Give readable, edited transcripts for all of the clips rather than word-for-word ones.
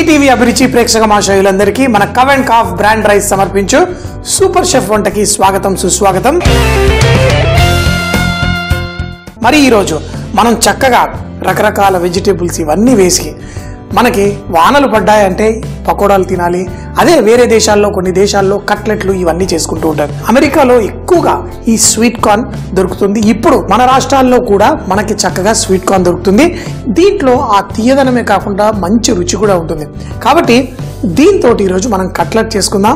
ETV అభిరుచి ప్రేక్షక మహాశయులందరికీ మన cow and calf brand rice సమర్పించు సూపర్ షెఫ్ వంటకి స్వాగతం సుస్వాగతం. మరి ఈరోజు మనం చక్కగా రకరకాల వెజిటేబుల్స్ ఇవన్నీ వేసి మనకి వానలు పడ్డాయంటే పకోడాలు తినాలి. అదే వేరే దేశాల్లో కొన్ని దేశాల్లో కట్లెట్లు ఇవన్నీ చేసుకుంటూ ఉంటారు. అమెరికాలో ఎక్కువగా ఈ స్వీట్ కార్న్ దొరుకుతుంది. ఇప్పుడు మన రాష్ట్రాల్లో కూడా మనకి చక్కగా స్వీట్ కార్న్ దొరుకుతుంది. దీంట్లో ఆ తీయదనమే కాకుండా మంచి రుచి కూడా ఉంటుంది. కాబట్టి దీంతో ఈరోజు మనం కట్లెట్ చేసుకుందాం.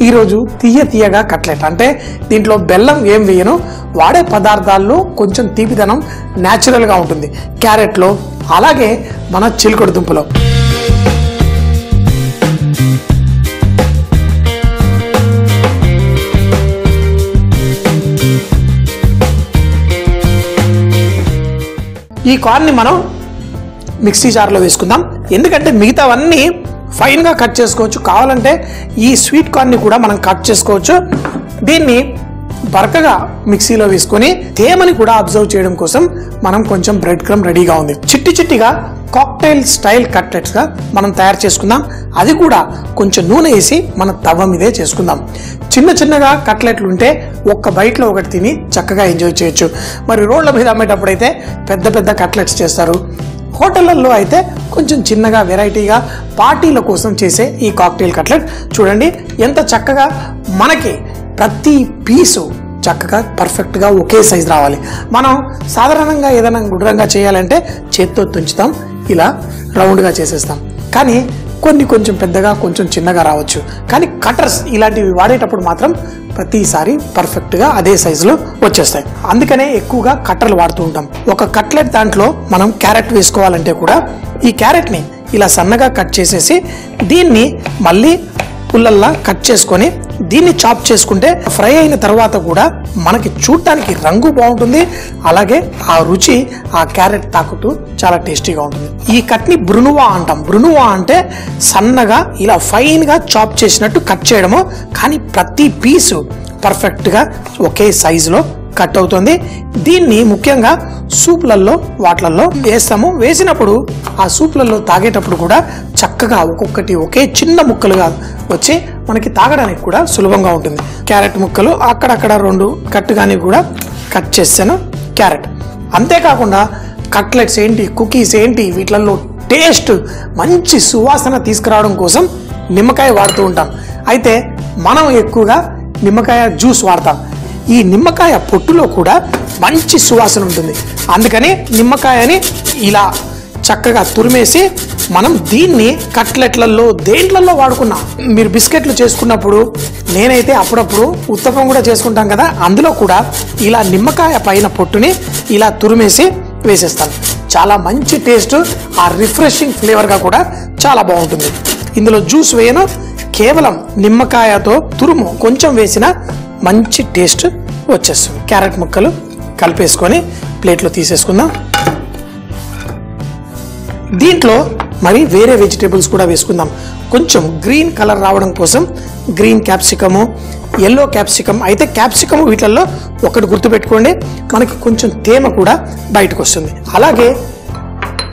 ఈరోజు తీయగా కట్లెట్ అంటే దీంట్లో బెల్లం ఏం వేయను, వాడే పదార్థాల్లో కొంచెం తీపిదనం న్యాచురల్గా ఉంటుంది. క్యారెట్లో అలాగే మన చిలకడ దుంపలో ఈ కార్న్ని మనం మిక్సీ జార్లో వేసుకుందాం. ఎందుకంటే మిగతావన్నీ ఫైన్గా కట్ చేసుకోవచ్చు. కావాలంటే ఈ స్వీట్ కార్న్ని కూడా మనం కట్ చేసుకోవచ్చు. దీన్ని బరకగా మిక్సీలో వేసుకొని తేమని కూడా అబ్జర్వ్ చేయడం కోసం మనం కొంచెం బ్రెడ్ క్రమ్ రెడీగా ఉంది. చిట్టిగా కాక్టైల్ స్టైల్ కట్లెట్స్ గా మనం తయారు చేసుకుందాం. అది కూడా కొంచెం నూనె వేసి మన తవ్వ మీదే చేసుకుందాం. చిన్నగా కట్లెట్లు ఉంటే ఒక్క బైట్లో ఒకటి తిని చక్కగా ఎంజాయ్ చేయొచ్చు. మరి రోడ్ల మీద అమ్మేటప్పుడు అయితే పెద్ద కట్లెట్స్ చేస్తారు. హోటళ్లలో అయితే కొంచెం చిన్నగా వెరైటీగా పార్టీల కోసం చేసే ఈ కాక్టైల్ కట్లెట్ చూడండి ఎంత చక్కగా మనకి ప్రతి పీసు చక్కగా పర్ఫెక్ట్గా ఒకే సైజు రావాలి. మనం సాధారణంగా ఏదైనా గుడ్రంగా చేయాలంటే చేత్తో తుంచుతాం, ఇలా రౌండ్గా చేసేస్తాం. కానీ కొంచెం పెద్దగా కొంచెం చిన్నగా రావచ్చు. కానీ కటర్స్ ఇలాంటివి వాడేటప్పుడు మాత్రం ప్రతిసారి పర్ఫెక్ట్గా అదే సైజులో వచ్చేస్తాయి. అందుకనే ఎక్కువగా కట్టర్లు వాడుతూ ఉంటాం. ఒక కట్లెట్ దాంట్లో మనం క్యారెట్ వేసుకోవాలంటే కూడా ఈ క్యారెట్ని ఇలా సన్నగా కట్ చేసేసి దీన్ని మళ్ళీ పుల్లల్లా కట్ చేసుకొని దీన్ని చాప్ చేసుకుంటే ఫ్రై అయిన తర్వాత కూడా మనకి చూడటానికి రంగు బాగుంటుంది. అలాగే ఆ రుచి ఆ క్యారెట్ తాకుతూ చాలా టేస్టీగా ఉంటుంది. ఈ కట్ ని బ్రునువా అంటాం. బ్రునువా అంటే సన్నగా ఇలా ఫైన్ గా చాప్ చేసినట్టు కట్ చేయడము. కానీ ప్రతి పీసు పర్ఫెక్ట్ గా ఒకే సైజులో కట్ అవుతుంది. దీన్ని ముఖ్యంగా సూప్లలో వాటిలలో వేస్తాము. వేసినప్పుడు ఆ సూప్లలో తాగేటప్పుడు కూడా చక్కగా ఒక్కొక్కటి ఒకే చిన్న ముక్కలుగా వచ్చి మనకి తాగడానికి కూడా సులభంగా ఉంటుంది. క్యారెట్ ముక్కలు అక్కడక్కడ 2 కట్టుగాని కూడా కట్ చేసాను క్యారెట్. అంతేకాకుండా కట్లెట్స్ ఏంటి, కుకీస్ ఏంటి, వీటిలలో టేస్ట్ మంచి సువాసన తీసుకురావడం కోసం నిమ్మకాయ వాడుతూ ఉంటాం. అయితే మనం ఎక్కువగా నిమ్మకాయ జ్యూస్ వాడతాం. ఈ నిమ్మకాయ పొట్టులో కూడా మంచి సువాసన ఉంటుంది. అందుకని నిమ్మకాయని ఇలా చక్కగా తురిమేసి మనం దీన్ని కట్లెట్లలో దేంట్లలో వాడుకున్నాం. మీరు బిస్కెట్లు చేసుకున్నప్పుడు, నేనైతే అప్పుడప్పుడు ఉత్తపం కూడా చేసుకుంటాం కదా, అందులో కూడా ఇలా నిమ్మకాయ పైన పొట్టుని ఇలా తురిమేసి వేసేస్తాను. చాలా మంచి టేస్ట్, ఆ రిఫ్రెషింగ్ ఫ్లేవర్గా కూడా చాలా బాగుంటుంది. ఇందులో జ్యూస్ వేయను, కేవలం నిమ్మకాయతో తురుము కొంచెం వేసిన మంచి టేస్ట్ వచ్చేస్తుంది. క్యారెట్ ముక్కలు కలిపేసుకొని ప్లేట్లో తీసేసుకుందాం. దీంట్లో మరి వేరే వెజిటేబుల్స్ కూడా వేసుకుందాం. కొంచెం గ్రీన్ కలర్ రావడం కోసం గ్రీన్ క్యాప్సికము, ఎల్లో క్యాప్సికమ్. అయితే క్యాప్సికము వీటిల్లో ఒకటి గుర్తుపెట్టుకోండి, మనకి కొంచెం తేమ కూడా బయటకు వస్తుంది. అలాగే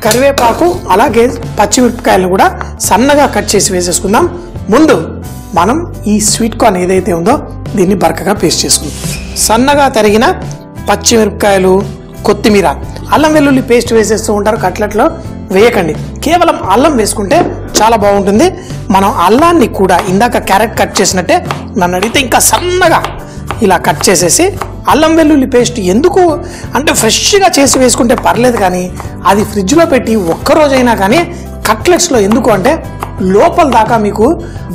కరివేపాకు, అలాగే పచ్చిమిరపకాయలను కూడా సన్నగా కట్ చేసి వేసేసుకుందాం. ముందు మనం ఈ స్వీట్ కార్న్ ఏదైతే ఉందో దీన్ని బరకగా పేస్ట్ చేసుకుందాం. సన్నగా తరిగిన పచ్చిమిరపకాయలు, కొత్తిమీర, అల్లం వెల్లుల్లి పేస్ట్ వేసేస్తూ ఉంటారు. కట్లెట్లో వేయకండి, కేవలం అల్లం వేసుకుంటే చాలా బాగుంటుంది. మనం అల్లాన్ని కూడా ఇందాక క్యారెట్ కట్ చేసినట్టే నన్ను అడిగితే ఇంకా సన్నగా ఇలా కట్ చేసేసి అల్లం వెల్లుల్లి పేస్ట్ ఎందుకు అంటే ఫ్రెష్గా చేసి వేసుకుంటే పర్లేదు, కానీ అది ఫ్రిడ్జ్లో పెట్టి ఒక్కరోజైనా కానీ కట్లెట్స్లో ఎందుకు అంటే లోపల దాకా మీకు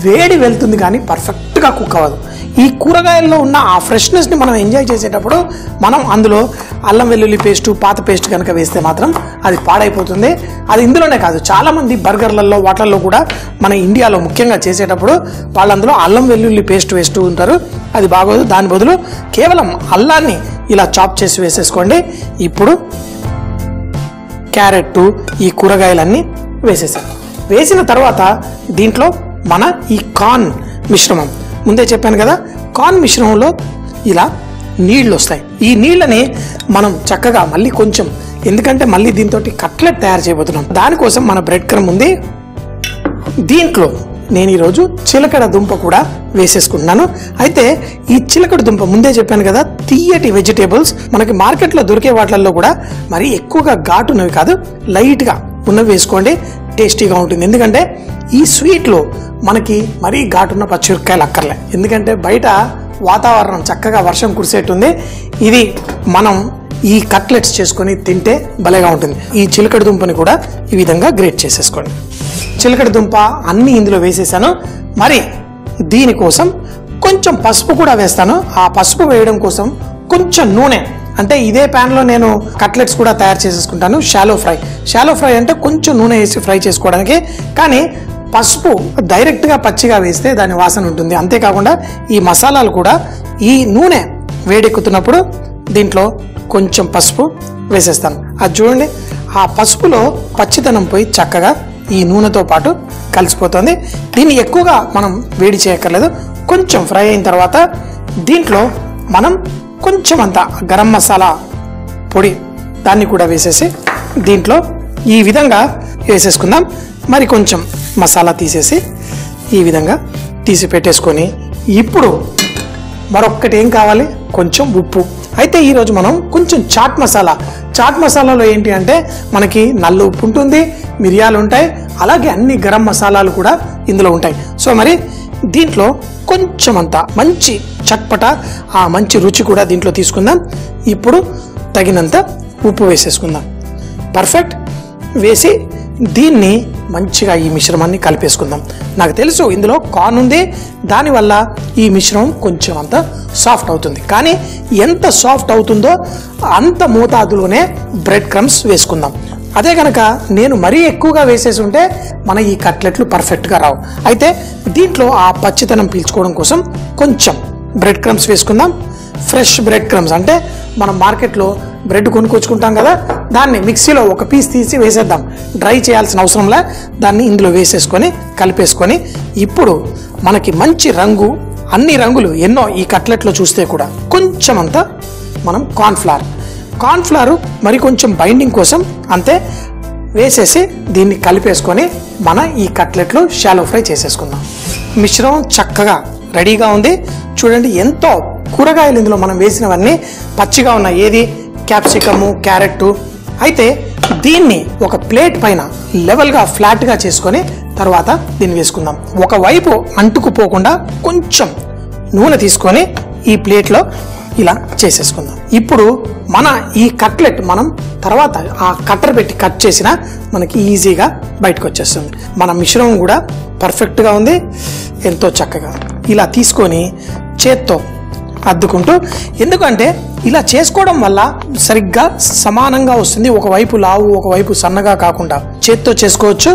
వేడి వెళ్తుంది కానీ పర్ఫెక్ట్గా కుక్ అవ్వదు. ఈ కూరగాయల్లో ఉన్న ఆ ఫ్రెష్నెస్ని మనం ఎంజాయ్ చేసేటప్పుడు మనం అందులో అల్లం వెల్లుల్లి పేస్టు, పాత పేస్ట్ కనుక వేస్తే మాత్రం అది పాడైపోతుంది. అది ఇందులోనే కాదు, చాలామంది బర్గర్లలో వాటిల్లో కూడా మన ఇండియాలో ముఖ్యంగా చేసేటప్పుడు వాళ్ళు అందులో అల్లం వెల్లుల్లి పేస్ట్ వేస్తూ ఉంటారు. అది బాగోదు. దాని బదులు కేవలం అల్లాన్ని ఇలా చాప్ చేసి వేసేసుకోండి. ఇప్పుడు క్యారెట్, ఈ కూరగాయలన్నీ వేసేసాను. వేసిన తర్వాత దీంట్లో మన ఈ కార్న్ మిశ్రమం, ముందే చెప్పాను కదా, కార్న్ మిశ్రమంలో ఇలా నీళ్ళు వస్తాయి. ఈ నీళ్ళని మనం చక్కగా మళ్ళీ కొంచెం, ఎందుకంటే మళ్ళీ దీంతో కట్లెట్ తయారు చేయబోతున్నాం. దానికోసం మన బ్రెడ్ క్రమ్ ఉంది, దీంట్లో నేను ఈరోజు చిలకడ దుంప కూడా వేసేసుకుంటున్నాను. అయితే ఈ చిలకడ దుంప ముందే చెప్పాను కదా, తీయటి వెజిటేబుల్స్ మనకి మార్కెట్లో దొరికే వాటిల్లో కూడా మరి ఎక్కువగా ఘాటు ఉన్నవి కాదు, లైట్గా ఉన్నవి వేసుకోండి, టేస్టీగా ఉంటుంది. ఎందుకంటే ఈ స్వీట్లో మనకి మరీ ఘాటున్న పచ్చిమిరపకాయలు అక్కర్లే, ఎందుకంటే బయట వాతావరణం చక్కగా వర్షం కురిసేటుంది. ఇది మనం ఈ కట్లెట్స్ చేసుకొని తింటే భలేగా ఉంటుంది. ఈ చిలకడ దుంపని కూడా ఈ విధంగా గ్రేట్ చేసేసుకోండి. చిలకడ దుంప అన్ని ఇందులో వేసేసాను. మరి దీనికోసం కొంచెం పసుపు కూడా వేస్తాను. ఆ పసుపు వేయడం కోసం కొంచెం నూనె, అంటే ఇదే ప్యాన్లో నేను కట్లెట్స్ కూడా తయారు చేసేసుకుంటాను. షాలో ఫ్రై అంటే కొంచెం నూనె వేసి ఫ్రై చేసుకోవడానికి. కానీ పసుపు డైరెక్ట్గా పచ్చిగా వేస్తే దాని వాసన ఉంటుంది. అంతేకాకుండా ఈ మసాలాలు కూడా ఈ నూనె వేడెక్కుతున్నప్పుడు దీంట్లో కొంచెం పసుపు వేసేస్తాను. అది చూడండి, ఆ పసుపులో పచ్చిదనం పోయి చక్కగా ఈ నూనెతో పాటు కలిసిపోతుంది. దీన్ని ఎక్కువగా మనం వేడి చేయక్కర్లేదు. కొంచెం ఫ్రై అయిన తర్వాత దీంట్లో మనం కొంచెం అంత గరం మసాలా పొడి దాన్ని కూడా వేసేసి దీంట్లో ఈ విధంగా వేసేసుకుందాం. మరి కొంచెం మసాలా తీసేసి ఈ విధంగా తీసి పెట్టేసుకొని ఇప్పుడు మరొక్కటి ఏం కావాలి, కొంచెం ఉప్పు. అయితే ఈరోజు మనం కొంచెం చాట్ మసాలాలో ఏంటి అంటే మనకి నల్ల ఉప్పు ఉంటుంది, మిరియాలు ఉంటాయి, అలాగే అన్ని గరం మసాలాలు కూడా ఇందులో ఉంటాయి. సో మరి దీంట్లో కొంచెం అంత మంచి చట్పట, ఆ మంచి రుచి కూడా దీంట్లో తీసుకుందాం. ఇప్పుడు తగినంత ఉప్పు వేసేసుకుందాం. పర్ఫెక్ట్. వేసి దీన్ని మంచిగా ఈ మిశ్రమాన్ని కలిపేసుకుందాం. నాకు తెలుసు ఇందులో కార్న్ ఉంది, దానివల్ల ఈ మిశ్రమం కొంచెం అంత సాఫ్ట్ అవుతుంది. కానీ ఎంత సాఫ్ట్ అవుతుందో అంత మోతాదులోనే బ్రెడ్ క్రమ్స్ వేసుకుందాం. అదే కనుక నేను మరీ ఎక్కువగా వేసేసి ఉంటే మన ఈ కట్లెట్లు పర్ఫెక్ట్గా రావు. అయితే దీంట్లో ఆ పచ్చితనం పీల్చుకోవడం కోసం కొంచెం బ్రెడ్ క్రమ్స్ వేసుకుందాం. ఫ్రెష్ బ్రెడ్ క్రమ్స్ అంటే మనం మార్కెట్లో బ్రెడ్ కొనుక్కొచ్చుకుంటాం కదా, దాన్ని మిక్సీలో ఒక పీస్ తీసి వేసేద్దాం. డ్రై చేయాల్సిన అవసరంలా దాన్ని ఇందులో వేసేసుకొని కలిపేసుకొని ఇప్పుడు మనకి మంచి రంగు, అన్ని రంగులు ఎన్నో ఈ కట్లెట్లో చూస్తే కూడా కొంచెం అంతా మనం కార్న్ఫ్లవర్ మరి కొంచెం బైండింగ్ కోసం అంతే వేసేసి దీన్ని కలిపేసుకొని మన ఈ కట్లెట్లు షాలో ఫ్రై చేసేసుకుందాం. మిశ్రమం చక్కగా రెడీగా ఉంది. చూడండి, ఎంతో కూరగాయలు ఇందులో మనం వేసినవన్నీ పచ్చిగా ఉన్నాయి. ఏది క్యాప్సికము, క్యారెట్. అయితే దీన్ని ఒక ప్లేట్ పైన లెవెల్గా ఫ్లాట్గా చేసుకొని తర్వాత దీన్ని వేసుకుందాం. ఒకవైపు అంటుకుపోకుండా కొంచెం నూనె తీసుకొని ఈ ప్లేట్లో ఇలా చేసేసుకుందాం. ఇప్పుడు మన ఈ కట్లెట్ మనం తర్వాత ఆ కట్టర్ పెట్టి కట్ చేసినా మనకి ఈజీగా బయటకు వచ్చేస్తుంది. మన మిశ్రమం కూడా పర్ఫెక్ట్గా ఉంది, ఎంతో చక్కగా. ఇలా తీసుకొని చేత్తో అద్దుకుంటూ, ఎందుకంటే ఇలా చేసుకోవడం వల్ల సరిగ్గా సమానంగా వస్తుంది. ఒకవైపు లావు ఒకవైపు సన్నగా కాకుండా చేత్తో చేసుకోవచ్చు.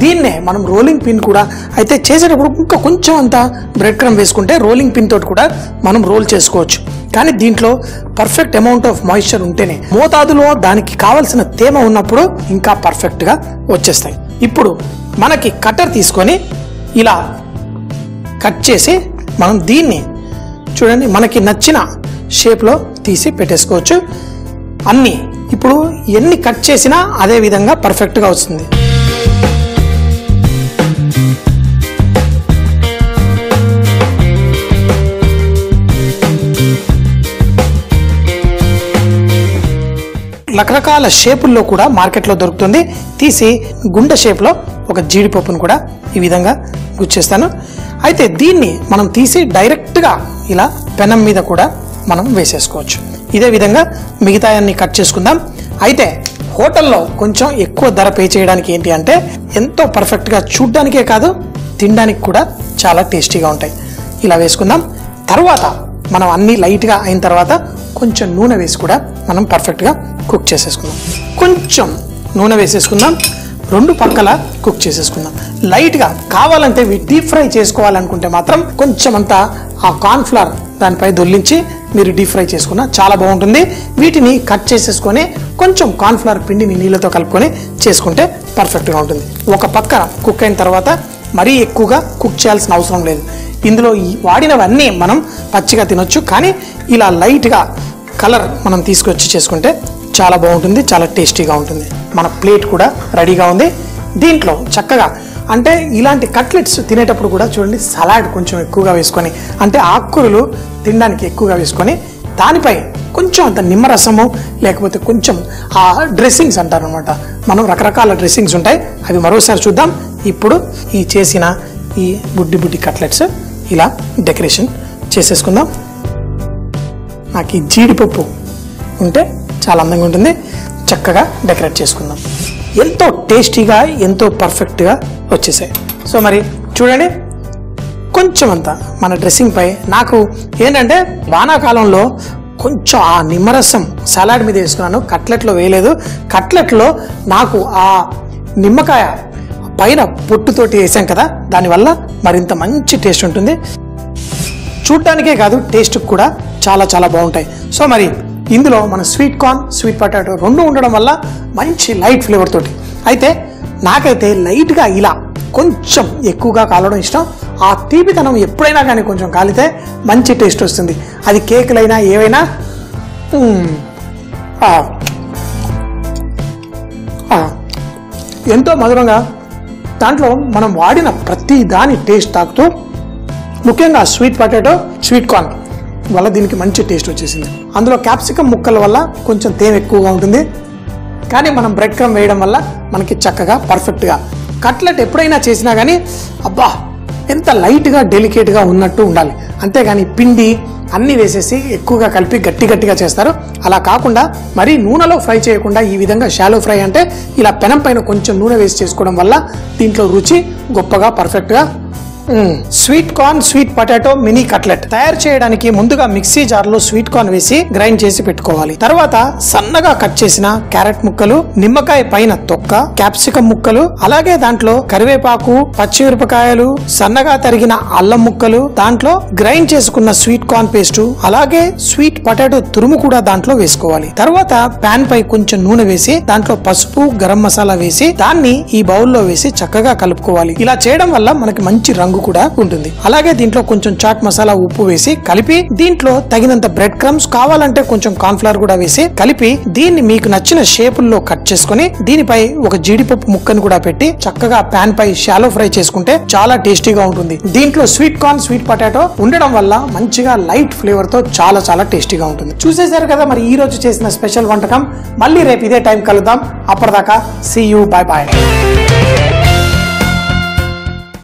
దీన్నే మనం రోలింగ్ పిన్ కూడా, అయితే చేసేటప్పుడు ఇంకా కొంచెం అంత బ్రెడ్ క్రమ్ వేసుకుంటే రోలింగ్ పిన్ తోటి కూడా మనం రోల్ చేసుకోవచ్చు. కానీ దీంట్లో పర్ఫెక్ట్ అమౌంట్ ఆఫ్ మాయిశ్చర్ ఉంటేనే, మోతాదులో దానికి కావలసిన తేమ ఉన్నప్పుడు ఇంకా పర్ఫెక్ట్గా వచ్చేస్తాయి. ఇప్పుడు మనకి కట్టర్ తీసుకొని ఇలా కట్ చేసి మనం దీన్ని చూడండి మనకి నచ్చిన షేప్లో తీసి పెట్టేసుకోవచ్చు. అన్నీ ఇప్పుడు ఎన్ని కట్ చేసినా అదే విధంగా పర్ఫెక్ట్గా వస్తుంది. రకరకాల షేపుల్లో కూడా మార్కెట్లో దొరుకుతుంది. తీసి గుండె షేప్లో ఒక జీడిపప్పును కూడా ఈ విధంగా గుచ్చేస్తాను. అయితే దీన్ని మనం తీసి డైరెక్ట్గా ఇలా పెనం మీద కూడా మనం వేసేసుకోవచ్చు. ఇదే విధంగా మిగతా అన్ని కట్ చేసుకుందాం. అయితే హోటల్లో కొంచెం ఎక్కువ ధర పే చేయడానికి ఏంటి అంటే ఎంతో పర్ఫెక్ట్గా చూడ్డానికే కాదు తినడానికి కూడా చాలా టేస్టీగా ఉంటాయి. ఇలా వేసుకుందాం. తర్వాత మనం అన్నీ లైట్గా అయిన తర్వాత కొంచెం నూనె వేసి కూడా మనం పర్ఫెక్ట్గా కుక్ చేసేసుకుందాం. కొంచెం నూనె వేసేసుకుందాం. రెండు పక్కల కుక్ చేసేసుకుందాం. లైట్గా కావాలంటే డీప్ ఫ్రై చేసుకోవాలనుకుంటే మాత్రం కొంచెం అంతా ఆ కార్న్ఫ్లవర్ దానిపై దొల్లించి మీరు డీప్ ఫ్రై చేసుకున్నా చాలా బాగుంటుంది. వీటిని కట్ చేసేసుకొని కొంచెం కార్న్ఫ్లవర్ పిండిని నీళ్ళతో కలుపుకొని చేసుకుంటే పర్ఫెక్ట్గా ఉంటుంది. ఒక పక్క కుక్ అయిన తర్వాత మరీ ఎక్కువగా కుక్ చేయాల్సిన అవసరం లేదు. ఇందులో వాడినవన్నీ మనం పచ్చిగా తినొచ్చు, కానీ ఇలా లైట్గా కలర్ మనం తీసుకొచ్చి చేసుకుంటే చాలా బాగుంటుంది, చాలా టేస్టీగా ఉంటుంది. మన ప్లేట్ కూడా రెడీగా ఉంది. దీంట్లో చక్కగా అంటే ఇలాంటి కట్లెట్స్ తినేటప్పుడు కూడా చూడండి సలాడ్ కొంచెం ఎక్కువగా వేసుకొని, అంటే ఆకుకూరలు తినడానికి ఎక్కువగా వేసుకొని దానిపై కొంచెం అంత నిమ్మరసము లేకపోతే కొంచెం ఆ డ్రెస్సింగ్స్ అంటారు అనమాట. మనం రకరకాల డ్రెస్సింగ్స్ ఉంటాయి, అవి మరోసారి చూద్దాం. ఇప్పుడు ఈ చేసిన ఈ బుడ్డి కట్లెట్స్ ఇలా డెకరేషన్ చేసేసుకుందాం. నాకు ఈ జీడిపప్పు ఉంటే చాలా అందంగా ఉంటుంది. చక్కగా డెకరేట్ చేసుకుందాం. ఎంతో టేస్టీగా ఎంతో పర్ఫెక్ట్గా వచ్చేసాయి. సో మరి చూడండి, కొంచెం అంతా మన డ్రెస్సింగ్ పై నాకు ఏంటంటే వానాకాలంలో కొంచెం ఆ నిమ్మరసం సలాడ్ మీద వేసుకున్నాను, కట్లెట్లో వేయలేదు. కట్లెట్లో నాకు ఆ నిమ్మకాయ పైన పొట్టుతోటి వేసాం కదా, దానివల్ల మరింత మంచి టేస్ట్ ఉంటుంది. చూడ్డానికే కాదు టేస్ట్ కూడా చాలా చాలా బాగుంటాయి. సో మరి ఇందులో మన స్వీట్ కార్న్ స్వీట్ పొటాటో రెండు ఉండడం వల్ల మంచి లైట్ ఫ్లేవర్ తోటి, అయితే నాకైతే లైట్గా ఇలా కొంచెం ఎక్కువగా కాలడం ఇష్టం. ఆ తీపితనం ఎప్పుడైనా కానీ కొంచెం కాలితే మంచి టేస్ట్ వస్తుంది. అది కేకులైనా ఏవైనా ఎంతో మధురంగా దాంట్లో మనం వాడిన ప్రతి దాని టేస్ట్ తాకుతూ, ముఖ్యంగా స్వీట్ పొటాటో స్వీట్ కార్న్ వల్ల దీనికి మంచి టేస్ట్ వచ్చేసింది. అందులో క్యాప్సికమ్ ముక్కల వల్ల కొంచెం తేమ ఎక్కువగా ఉంటుంది, కానీ మనం బ్రెడ్ క్రమ్ వేయడం వల్ల మనకి చక్కగా పర్ఫెక్ట్గా కట్లెట్ ఎప్పుడైనా చేసినా కానీ అబ్బా ఎంత లైట్గా డెలికేట్గా ఉన్నట్టు ఉండాలి. అంతేగాని పిండి అన్నీ వేసేసి ఎక్కువగా కలిపి గట్టిగా చేస్తారు. అలా కాకుండా మరీ నూనెలో ఫ్రై చేయకుండా ఈ విధంగా షాలో ఫ్రై అంటే ఇలా పెనం పైన కొంచెం నూనె వేసి చేసుకోవడం వల్ల దీంట్లో రుచి గొప్పగా పర్ఫెక్ట్గా. Sweet corn sweet potato mini cutlet తయారు చేయడానికి ముందుగా మిక్సీ జార్లో స్వీట్ కార్న్ వేసి గ్రైండ్ చేసి పెట్టుకోవాలి. తర్వాత సన్నగా కట్ చేసిన క్యారెట్ ముక్కలు, నిమ్మకాయ పైన తొక్క, క్యాప్సికమ్ ముక్కలు, అలాగే దాంట్లో కరివేపాకు, పచ్చిమిరపకాయలు, సన్నగా తరిగిన అల్లం ముక్కలు, దాంట్లో గ్రైండ్ చేసుకున్న స్వీట్ కార్న్ పేస్టు, అలాగే స్వీట్ పొటాటో తురుము కూడా దాంట్లో వేసుకోవాలి. తర్వాత పాన్ పై కొంచెం నూనె వేసి దాంట్లో పసుపు, గరం మసాలా వేసి దాన్ని ఈ బౌల్లో వేసి చక్కగా కలుపుకోవాలి. ఇలా చేయడం వల్ల మనకి మంచి రంగు కూడా ఉంటుంది. అలాగే దీంట్లో కొంచెం చాట్ మసాలా, ఉప్పు వేసి కలిపి దీంట్లో తగినంత బ్రెడ్ క్రమ్స్, కావాలంటే కొంచెం కార్న్ ఫ్లవర్ కూడా వేసి కలిపి దీన్ని మీకు నచ్చిన షేపుల్లో కట్ చేసుకుని దీనిపై ఒక జీడిపప్పు ముక్కను కూడా పెట్టి చక్కగా పాన్ పై షాలో ఫ్రై చేసుకుంటే చాలా టేస్టీగా ఉంటుంది. దీంట్లో స్వీట్ కార్న్ స్వీట్ పొటాటో ఉండడం వల్ల మంచిగా లైట్ ఫ్లేవర్ తో చాలా చాలా టేస్టీగా ఉంటుంది. చూసేశారు కదా మరి ఈ రోజు చేసిన స్పెషల్ వంటకం. మళ్ళీ రేపు ఇదే టైం కలుద్దాం. అప్పటిదాకా సీ యూ, బై బాయ్.